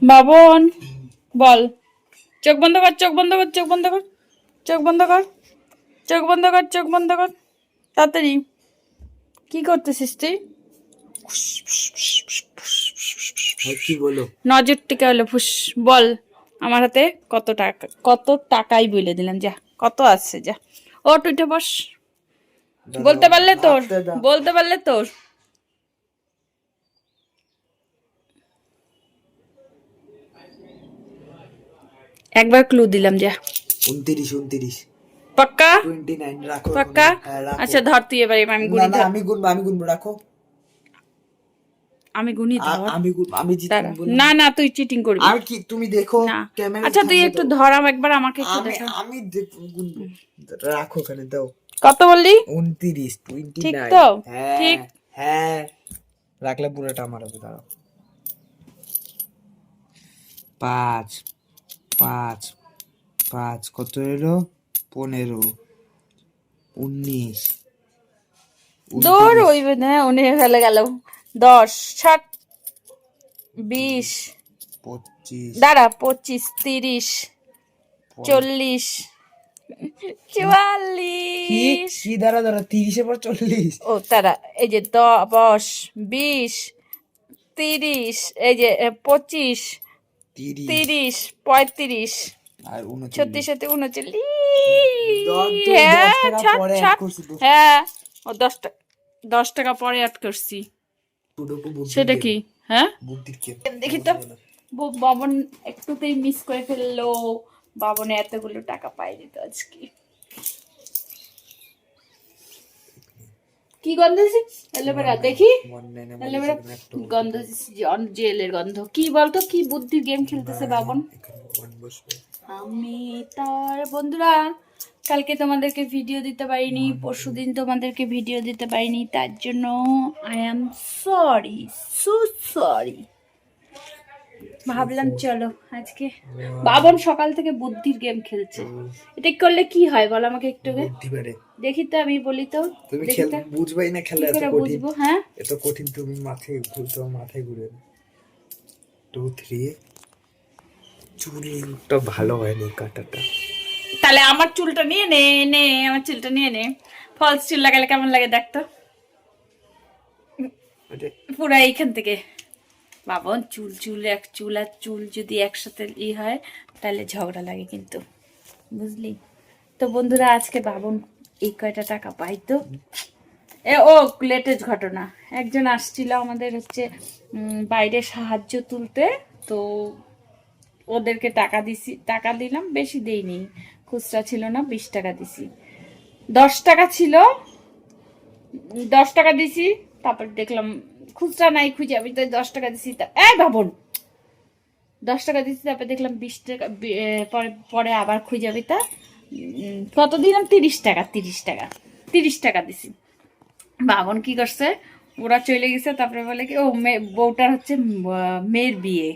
বাবন বল, চোখ বন্ধ কর, চোখ বন্ধ কর, চোখ বন্ধ কর, চোখ বন্ধ কর, চোখ বন্ধ কর, চোখ বন্ধ কর, তাড়াতাড়ি। কি করতেছিস তুই? কি বলো? নজর টিকা হলো ফুস। বল আমার হাতে কত টাকা, কত টাকাই বলে দিলাম, যা কত আছে যা। ও টুইটে বস, বলতে পারলে তোর, বলতে পারলে তোর। একবার ক্লু দিলাম, যা। 29 পাক্কা 29 রাখো। পাক্কা। হ্যাঁ, রাখো। আচ্ছা ধর তুই এবার, আমি না গুনি। না, আমি গুনবো, রাখো। আমি গুনি, ধর। আমি গুনবো, আমি দাঁড়া। জিতবো। না না, তুই চিটিং করবি। আর কি তুমি দেখো না ক্যামেরা। আচ্ছা তুই একটু ধর একবার, আমাকে একটু আমি দেখা। আমি গুনবো। রাখো ওখানে, দাও। কত বললি? 29 ঠিক 29। তো? হ্যাঁ ঠিক। হ্যাঁ, রাখলে পুরোটা আমার হবে। দাঁড়াও। 5 5 5 কত এলো? 15 19 দূর ওই উনি ফেলে গেল। 10 60 20, 25 দাঁড়া 25 30 40 44। কি দাঁড়া দাঁড়া, 30-এর পর 40? ও তারা, এই যে 10 20 30, এই যে 25 30 35 আর 36 39। 39। তো হ্যাঁ 10 টাকা ছাড় পরে অ্যাড ছাড়। করছি তো। হ্যাঁ ও 10 টাকা, 10 টাকা পরে অ্যাড করছি। সেটা কি? হ্যাঁ বুদ্ধির গেম। দেখি তো। বাবন একটুতেই মিস করে ফেললো। বাবনে এতগুলো টাকা পাইনি তো আজকে। কি গন্ধ দিছিস? এলোভেরা, দেখি। এলোভেরা গন্ধ দিছিস, জেলের গন্ধ। কি বলতো, কি বুদ্ধির গেম খেলতেছে বাবন। আমি তার বন্ধুরা, কালকে তোমাদেরকে ভিডিও দিতে পারিনি, পরশুদিন তোমাদেরকে ভিডিও দিতে পারিনি, তার জন্য I am sorry, so sorry. ভাবলাম চলো আজকে বাবন সকাল থেকে বুদ্ধির গেম খেলছে। এটা করলে কি হয় বল আমাকে একটু। দেখি তো, আমি বলি তো। তুমি দেখি তো, বুঝবাই না খেলা, কি এত করে কঠিন। বুঝবো? হ্যাঁ এত কঠিন, তুমি মাথায় ঘুরে 2 3। চুলটা ভালো হয়নি, কাটাটা। তাহলে আমার চুলটা নিয়ে নে, নে আমার চুলটা নিয়ে নে। ফলস চুল লাগালে কেমন লাগে দেখতো, পুরো এইখান থেকে। বাবন চুল চুল এক চুল আর চুল যদি একসাথে হয় তাহলে ঝগড়া লাগে কিন্তু, বুঝলি তো বন্ধুরা। আজকে বাবন এই কয়টা টাকা পাইতো। ও লেটেস্ট ঘটনা, একজন আসছিল আমাদের হচ্ছে বাইরে সাহায্য তুলতে, তো ওদেরকে টাকা দিছি, টাকা দিলাম, বেশি দেইনি, খুচরা ছিল না, 20 টাকা দিছি। 10 টাকা ছিল, 10 টাকা দিছি, তারপর দেখলাম খুচরা নাই, খুঁজে আমি তো 10 টাকা দিছি। এই বাবন 10 টাকা দিছি, তারপর দেখলাম 20 টাকা, পরে আবার খুঁজে যাবি তা কত দিলাম, 30 টাকা, 30 টাকা, 30 টাকা দিছি। বাবন কি করছে, ওরা চলে গেছে, তারপরে বলে কি ও বউটার হচ্ছে মেয়ের বিয়ে,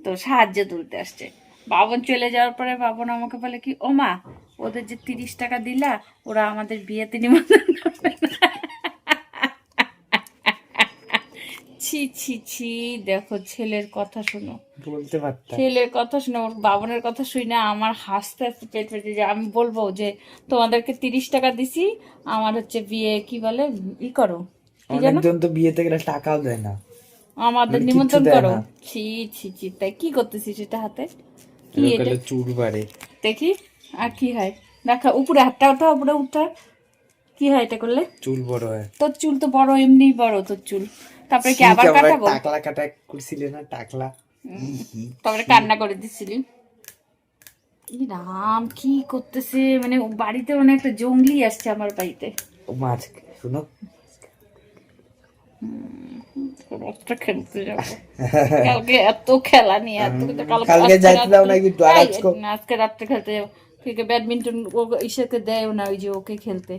তো সাহায্য তুলতে আসছে। বাবন চলে যাওয়ার পরে বাবন আমাকে বলে কি, ও মা ওদের যে 30 টাকা দিলা, ওরা আমাদের বিয়েতে নিমন্ত্রণ করবে না। ছি ছি ছি, দেখো ছেলের কথা শোনো, বলতে পারতাম। ছেলের কথা শুনে, ওর বাবনের কথা শুনে আমার হাসতে হাসতে পেট পেটে যায়। আমি বলবো যে তোমাদেরকে 30 টাকা দিছি, আমার হচ্ছে বিয়ে কি বলে ই করো, কি জানো, অনেকজন তো বিয়েতে গেলে টাকাও দেয় না, আমাদের কিচ্ছু নিমন্ত্রণ দেয় করো। না। ছি ছি ছি, তাই কি করতেছিস এটা হাতে? কি এটা লোকালে চুল বাড়ে। দেখি, আর কি হয় দেখা, উপরে হাতটা ওঠা, উপরে উঠা, কি হয় এটা করলে? চুল বড় হয়। তোর চুল তো বড়, এমনি বড় তোর চুল, তারপরে কি আবার ঠিক, আমরা কাটাবো? টাকলা কাটা করছিলে না, টাকলা। তারপরে কান্না করে দিচ্ছিলি। ই রাম, কি করতেছে, মানে বাড়িতে অনেক একটা জঙ্গলি আসছে আমার বাড়িতে। ও মাছ, শুনো। একটা খেলতে যাবো কালকে, এত খেলা নিয়ে এত কিন্তু কালকে যাইতে দাও নাকি আজকে রাত্রে খেলতে যাবো। ক্রিকেট ব্যাডমিন্টন ইসেকে দেয় না, ওই যে ওকে খেলতে,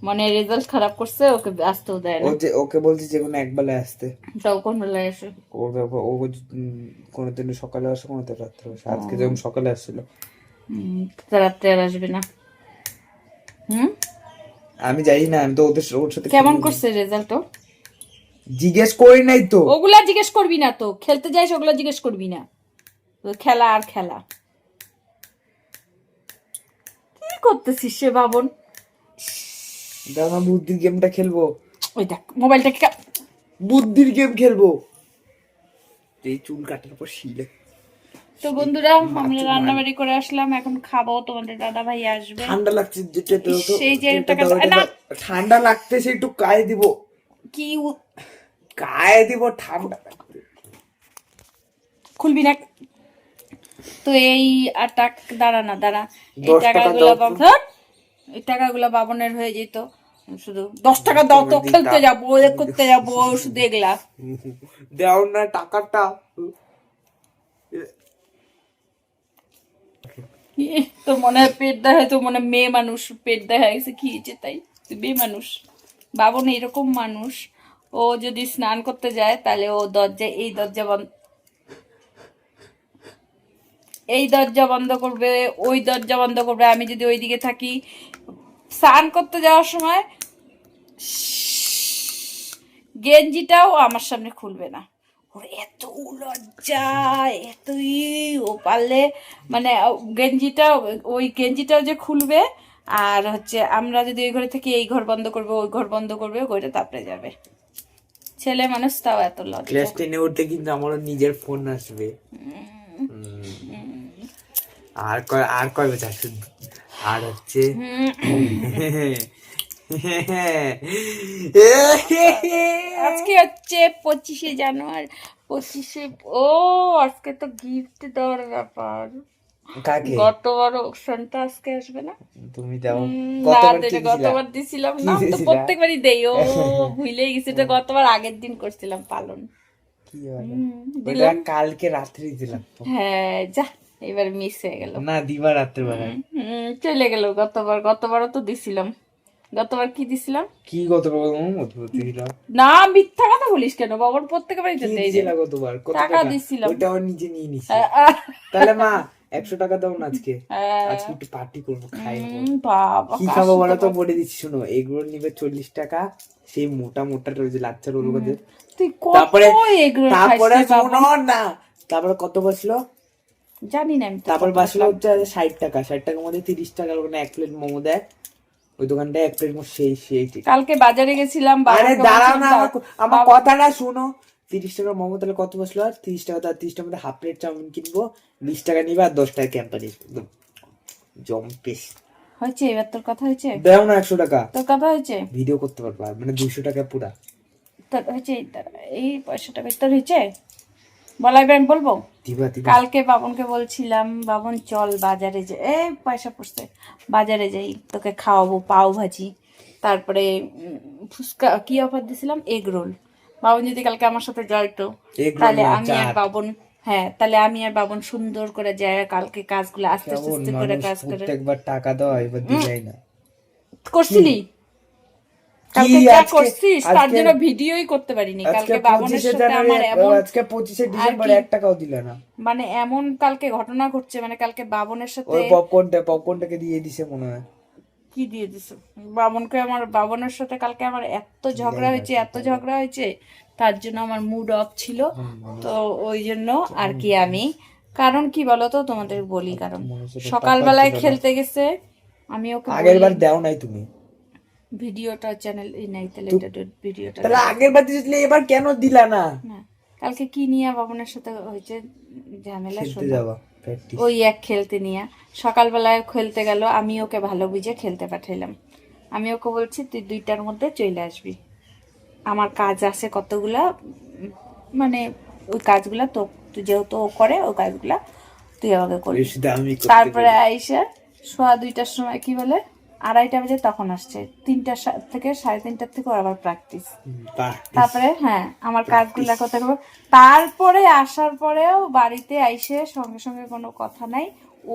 মানে রেজাল্ট খারাপ করছে, ওকে আসতেও দেয় না। ওকে বলছি যে কোনো এক বেলায় আসতে। তাও কোন বেলায় আসে? ও কোনোদিন সকালে আসে, কোনোদিন রাত্রে আসে। আজকে যেমন সকালে আসছিল। রাত্রে আর আসবে না। আমি জানি না, আমি তো ওর সাথে কেমন করছে রেজাল্ট? জিজ্ঞেস করি নাই তো। ওগুলা জিজ্ঞেস করবি না, তো খেলতে যাইস ওগুলা জিজ্ঞেস করবি না। খেলা আর খেলা। কি করতেছিস সে বাবন? দাও না, বুদ্ধির গেমটা খেলবো। ওই দেখ মোবাইলটা, বুদ্ধির গেম খেলবো। এই চুল কাটার পর শিলে। তো বন্ধুরা আমরা রান্নাবাড়ি করে আসলাম, এখন খাবো। তোমাদের দাদা ভাই আসবে। ঠান্ডা লাগছে, যেটা সেই যে ঠান্ডা লাগতেছে, একটু গায়ে দিব। কি গায়ে দিব, ঠান্ডা খুলবি না তো। এই আর দাঁড়া এই 10 টাকা টাকাগুলো দাও। এই টাকাগুলো বাবনের হয়ে যেত। শুধু 10 টাকা দাও তো, খেলতে যাবো, করতে যাবো, শুধু এগুলা দেও না টাকাটা। তোর মনে হয় পেট দেখা, তো মনে হয় মেয়ে মানুষ পেট দেখা গেছে, কি হয়েছে তাই? তুই মেয়ে মানুষ। বাবন এরকম মানুষ, ও যদি স্নান করতে যায় তাহলে ও এই দরজা বন্ধ করবে, ওই দরজা বন্ধ করবে। আমি যদি ওইদিকে থাকি, স্নান করতে যাওয়ার সময় গেঞ্জিটাও আমার সামনে খুলবে না। ওর এত লজ্জা, ও পারলে মানে ওই গেঞ্জিটাও যে খুলবে, আর হচ্ছে আমরা যদি ওই ঘরে থাকি, এই ঘর বন্ধ করবে, ওই ঘর বন্ধ করবে, ওইটা তাপড়ে যাবে। ছেলে মানুষ, তাও এত লজ্জা। ক্লাস 10 উঠতে কিন্তু আমারও নিজের ফোন আসবে। আর কয় বছর শুধু। আর হচ্ছে আজকে হচ্ছে 25শে জানুয়ারি। 25শে, ও আজকে তো গিফট দেওয়ার ব্যাপার। কাকে? গতবার অপশনটা আজকে আসবে না? তুমি দাও। গতবার দিছিলাম না তো, প্রত্যেকবারই দেই। ও ভুলেই গেছি, তো গতবার আগের দিন করছিলাম পালন। কি বলে, কালকে রাত্রি দিলাম। হ্যাঁ যা, এবার মিস হয়ে গেল। না, দিবা রাত্রে বেলা। চলে গেল। গতবারও তো দিছিলাম। গতবার কি দিছিলাম? কি গতবার দিছিলাম? না, মিথ্যা কথা বলিস কেন? বাবার প্রত্যেকবারই তো দেই। গতবার টাকা দিছিলাম, ওটা আমার নিজে নিয়ে নিছি। তাহলে মা 100 টাকা দাও না আজকে। আজকে একটু পার্টি করবো, খাই। বাবা কি খাবো বলো তো, বলে দিচ্ছি শোনো। এগুলো নিবে 40 টাকা, সেই মোটা মোটা যে লাচ্চা রোল করে। তারপরে শোনো না, তারপরে কত বসলো জানি না আমি। তারপর বাসলো হচ্ছে 60 টাকা। 60 টাকার মধ্যে 30 টাকার ওখানে 1 প্লেট মোমো দেয়। ওই দোকানটায় 1 প্লেট মোমো সেই কালকে বাজারে গেছিলাম। আরে দাঁড়াও না, আমার কথাটা শুনো। 30 টাকার মোমো তাহলে কত বসলো? আর 30 টাকা, তার 30 টাকার মধ্যে হাফ প্লেট চাউমিন কিনবো, 20 টাকা নিবা, আর 10 টাকা ক্যাম্পানি জম্পেস হয়েছে। এবার তোর কথা হয়েছে। দাও না 100 টাকা। তোর কথা হয়েছে। ভিডিও করতে পারবা, মানে 200 টাকা পুরা। তোর হয়েছে এই পয়সাটা তোর হয়েছে? বলাই আমি বলবো। কালকে বাবনকে বলছিলাম, বাবন চল বাজারে যাই, পয়সা পড়ছে, বাজারে যাই, তোকে খাওয়াবো পাও ভাজি, তারপরে ফুচকা, কি অফার দিছিলাম, এগ রোল। বাবন যদি কালকে আমার সাথে যাইতো, তাহলে আমি আর বাবন, তাহলে আমি আর বাবন সুন্দর করে যাই, কালকে কাজগুলো আস্তে আস্তে করে কাজ করে। একবার টাকা দাও, এবার দিলাই না। করছিলি কালকে যা করছিস, তার জন্য ভিডিওই করতে পারিনি। কালকে বাবনের সাথে আমার এমন, আজকে 25শে ডিসেম্বর 1 টাকাও দিলে না। মানে এমন কালকে ঘটনা ঘটছে, মানে কালকে বাবনের সাথে ওই পপকর্নটাকে দিয়ে দিছে মনে হয়। কি দিয়ে দিছে বাবনের সাথে কালকে আমার এত ঝগড়া হয়েছে, তার জন্য আমার মুড অফ ছিল। তো ওই জন্য আর কি আমি, কারণ কি বলতো তোমাদের বলি, কারণ সকালবেলায় খেলতে গেছে, আমি ওকে আগেরবার দাও নাই তুমি ভিডিওটা চ্যানেল নাই, তাহলে ভিডিওটা তাহলে আগেরবার দিছিলে, এবার কেন দিলা না? কালকে কি নিয়ে বাবনের সাথে হয়েছে ঝামেলা, যাবা ওই এক খেলতে নিয়ে সকালবেলায় খেলতে গেল, আমি ওকে ভালো বুঝে খেলতে পাঠাইলাম। আমি ওকে বলছি তুই 2টার মধ্যে চলে আসবি, আমার কাজ আছে কতগুলা, মানে ওই কাজগুলা তো তুই যেহেতু ও করে, ওই কাজগুলা তুই আমাকে করবি। তারপরে আইসা 2:15 সময় কি বলে, 2:30 বাজে তখন আসছে, 3টা থেকে 3:30 থেকে আবার প্র্যাকটিস। তারপরে আমার কাজগুলা করতে করবো। তারপরে আসার পরেও বাড়িতে আইসে সঙ্গে সঙ্গে কোনো কথা নাই,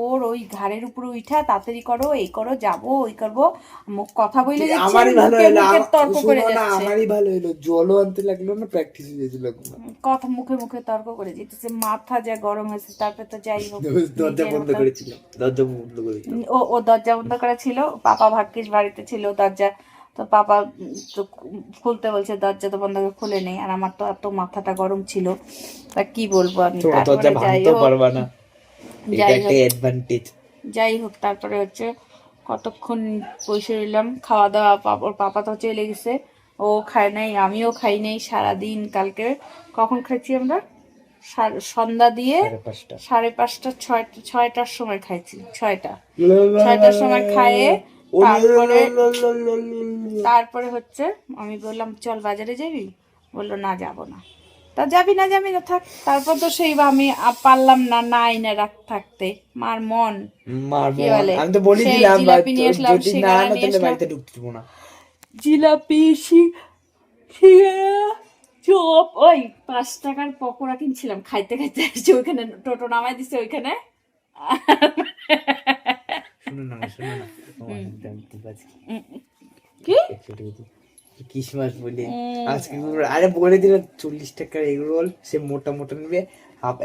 ওর ওই ঘাড়ের উপরে উঠা তাড়াতাড়ি করো, এই করো, যাবো, ওই করবো, কথা বলে তর্ক করে যাচ্ছে। আমারই ভালো হলো, জলও আনতে লাগলো না, প্র্যাকটিস হয়ে গেছিল, কথা মুখে মুখে তর্ক করে যেতেছে, মাথা যা গরম হয়েছে। তারপরে তো যাই হোক, দরজা বন্ধ করেছিল, ও দরজা বন্ধ করেছিল। পাপা ভাগ্যিস বাড়িতে ছিল, দরজা তো পাপা তো খুলতে বলছে, দরজা তো বন্ধ করে খুলে নেই। আর আমার তো এত মাথাটা গরম ছিল, তা কি বলবো আমি। তারপরে যাই হোক, এটা যাই একটা হোক অ্যাডভান্টেজ। যাই হোক তারপরে হচ্ছে কতক্ষণ বসে রইলাম খাওয়া দাওয়া। ওর পাপা তো চলে গেছে, ও খায় নাই, আমিও খাই নাই সারাদিন। কালকে কখন খাইছি আমরা? সন্ধ্যা দিয়ে 5:30। 5:30 ছয়টার সময় খাইছি। ছয়টার সময় খায়ে তারপরে তারপরে হচ্ছে আমি বললাম চল বাজারে যাবি, বললো না যাব না। তা যাবি না থাক। তারপর তো সেই আমি পারলাম না নাই না রাখ থাকতে, মার মন কি বলে, আমি তো বলে সেই দিলাম জিলাপি নিয়ে আসলাম, যদি না সিঙ্গারা আনো নিয়ে তাহলে আসলাম, বাড়িতে ঢুকতে দেবো না। জিলাপি সিঙ্গারা চপ, ওই 5 টাকার পকোড়া কিনছিলাম, খাইতে খাইতে আসছে ওইখানে, টোটো নামাই দিছে ওইখানে। শুনো না ঠিক আছে কি ক্রিসমাস বলে আজকে আরে বলে দিল 40 টাকার এগ রোল, সে মোটা মোটা নেবে,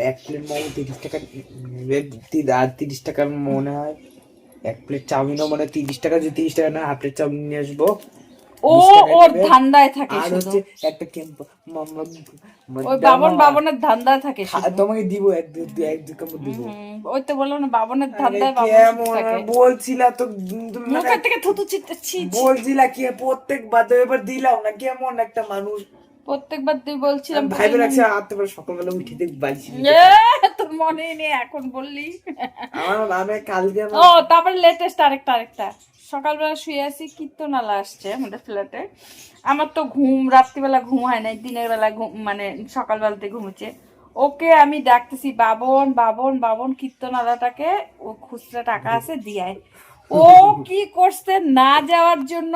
1 প্লেট মোমো 30 টাকা নেবে, আর 30 টাকার মনে হয় 1 প্লেট চাউমিনও মানে 30 টাকা, যে 30 টাকা না 1/2 প্লেট চাউমিন নিয়ে আসবো। ও 20 টাকা ওর নেবে। ধান্দায় থাকে আর শুধু, হচ্ছে একটা ওই বাবনের ধান্দায় থাকে শুধু। তোমাকে দিব এক দু কাপড় দিব। ওই তো বললাম না বাবনের আরে ধান্দায় বাবন শুধু কেমন থাকে। বলছিলা তো তুমি মানে মুখের থেকে থুতু ছিটছি। বলছিলা কি প্রত্যেকবার তো এবার দিলাও না, কেমন একটা মানুষ। প্রত্যেকবার তুই বলছিলাম আমি ভাইবে রাখছি রাত্রেবেলা সকালবেলা উঠে দেখ বাড়ি তোর মনেই নেই এখন বললি। আমি কালকে ও তারপরে লেটেস্ট আরেকটা সকালবেলা শুয়ে আছি, কীর্তনালা আসছে আমাদের ফ্ল্যাটে। আমার তো রাত্রিবেলা ঘুম হয় নাই, দিনের বেলা ঘুম মানে সকালবেলাতে ঘুমোচ্ছে। ওকে আমি ডাকতেছি বাবন বাবন বাবন, কীর্তনালাটাকে ও খুচরা টাকা আছে দিয়ায়। ও কি করছে না যাওয়ার জন্য,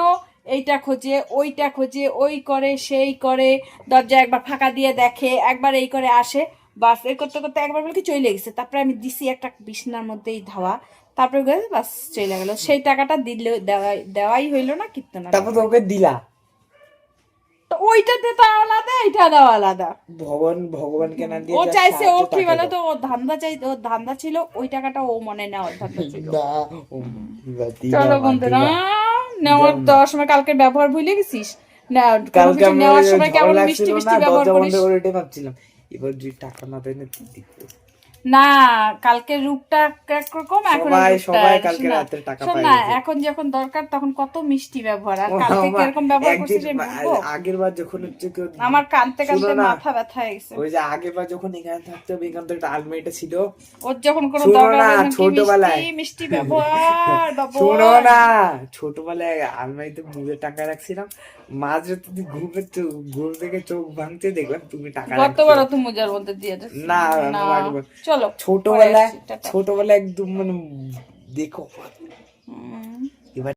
এইটা খোঁজে ওইটা খোঁজে, ওই করে সেই করে, দরজা একবার ফাঁকা দিয়ে দেখে, একবার এই করে আসে, বাস এই করতে করতে একবার বলে কি চলে গেছে। তারপরে আমি দিছি একটা বিছনার মধ্যেই ধাওয়া, তারপরে বাস চলে গেল। সেই টাকাটা দিলে দেওয়াই হইলো না কীর্তন। তারপর তোকে দিলা, তো ওইটাতে তো আলাদা, এইটা দেওয়া আলাদা। ভগবানকে না দিয়ে ও যা চাইছে, ও সাহায্য কি তাকে বলে দাও। তো, ওর ধান্দা ওর ধান্দা ছিল ওই টাকাটা, ও মনে না ওর ধান্দা ছিল। না, দিবা চলো মা, বন্ধু না, দিবা। নেওয়ার দেওয়ার সময় কালকে ব্যবহার ভুলে গেছিস না, কোনো কালকে কিছু আমি নেওয়ার সময় ঝড় কেমন লাগছিল মিষ্টি না, মিষ্টি ব্যবহার দরজা বন্ধ করিস। করে ওইটাই ভাবছিলাম এবার যদি টাকা না দেয় না কি দিবে। না কালকে রূপটা একরকম, এখন সবাই কালকে রাতে টাকা শোন পাই না, গেছে। এখন যখন দরকার তখন কত মিষ্টি ব্যবহার, আর কালকে কিরকম ব্যবহার করছিস আমি বলবো? আগের বার যখন হচ্ছে আমার কানতে শোনো কানতে না, মাথা ব্যথা হয়ে গেছে। ওই যে আগের বার যখন এখানে থাকতে হবে, এখান থেকে একটা আলমারিটা ছিল, ওর যখন কোনো শোনো দরকার না, হয় না, কি ছোটবেলায় মিষ্টি মিষ্টি ব্যবহার শোনো বাবা। না, ছোটবেলায় আলমারিতে মুড়ে টাকা রাখছিলাম, মাঝ রাতে ঘুম থেকে চোখ ভাঙতে দেখলাম তুমি টাকা গতবার রাখছো। তো মুজার মধ্যে দিয়ে দিস। না না আগের চলো ছোটবেলায় একদম মানে দেখো হুম। এবার